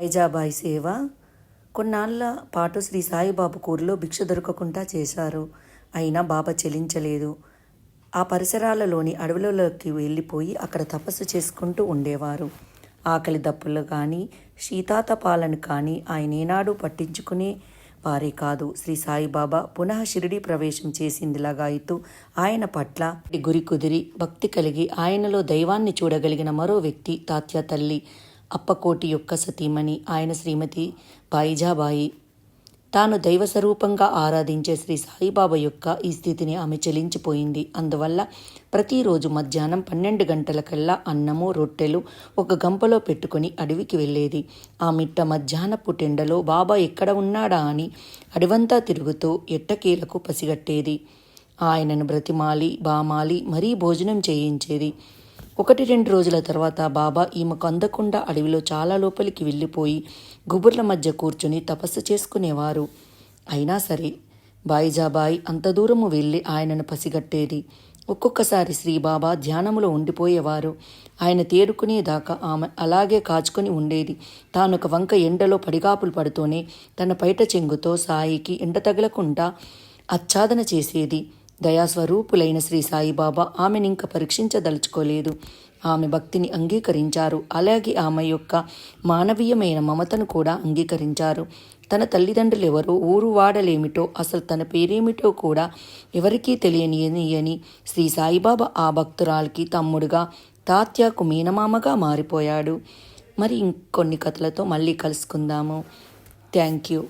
వైజాబాయి సేవ కొన్నాళ్ల పాటు శ్రీ సాయిబాబా ఊరిలో భిక్ష దొరకకుండా చేశారు. అయినా బాబా చెలించలేదు. ఆ పరిసరాలలోని అడవులలోకి వెళ్ళిపోయి అక్కడ తపస్సు చేసుకుంటూ ఉండేవారు. ఆకలి దప్పులు కానీ శీతాతపాలను కానీ ఆయన ఏనాడు పట్టించుకునే వారే కాదు. శ్రీ సాయిబాబా పునః షిరిడి ప్రవేశం చేసిందిలాగాయితూ ఆయన పట్ల గురి కుదిరి భక్తి కలిగి ఆయనలో దైవాన్ని చూడగలిగిన మరో వ్యక్తి తాత్యా తల్లి అప్పకోటి యొక్క సతీమణి ఆయన శ్రీమతి బైజాబాయి. తాను దైవస్వరూపంగా ఆరాధించే శ్రీ సాయిబాబా యొక్క ఈ స్థితిని ఆమె చెలించిపోయింది. అందువల్ల ప్రతిరోజు మధ్యాహ్నం 12 గంటలకల్లా అన్నము రొట్టెలు ఒక గంపలో పెట్టుకుని అడవికి వెళ్ళేది. ఆ మిట్ట మధ్యాహ్నపు టెండలో బాబా ఎక్కడ ఉన్నాడా అని అడవంతా తిరుగుతూ ఎట్టకేలకు పసిగట్టేది. ఆయనను బ్రతిమాలి బామాలి మరీ భోజనం చేయించేది. 1-2 రోజుల తర్వాత బాబా ఈమెకు అందకుండా అడవిలో చాలా లోపలికి వెళ్ళిపోయి గుబుర్ల మధ్య కూర్చుని తపస్సు చేసుకునేవారు. అయినా సరే బైజాబాయి అంత దూరము వెళ్ళి ఆయనను పసిగట్టేది. ఒక్కొక్కసారి శ్రీబాబా ధ్యానములో ఉండిపోయేవారు. ఆయన తేరుకునేదాకా ఆమె అలాగే కాచుకొని ఉండేది. తానొక వంక ఎండలో పడిగాపులు పడుతూనే తన పైట చెంగుతో సాయికి ఎండ తగలకుండా ఆచ్ఛాదన చేసేది. దయాస్వరూపులైన శ్రీ సాయిబాబా ఆమెనింక పరీక్షించదలుచుకోలేదు. ఆమె భక్తిని అంగీకరించారు. అలాగే ఆమె యొక్క మానవీయమైన మమతను కూడా అంగీకరించారు. తన తల్లిదండ్రులు ఎవరో ఊరు వాడలేమిటో అసలు తన పేరేమిటో కూడా ఎవరికీ తెలియనియని శ్రీ సాయిబాబా ఆ భక్తురాలికి తమ్ముడుగా తాత్యాకు మీనమామగా మారిపోయాడు. మరి ఇంకొన్ని కథలతో మళ్ళీ కలుసుకుందాము. Thank you.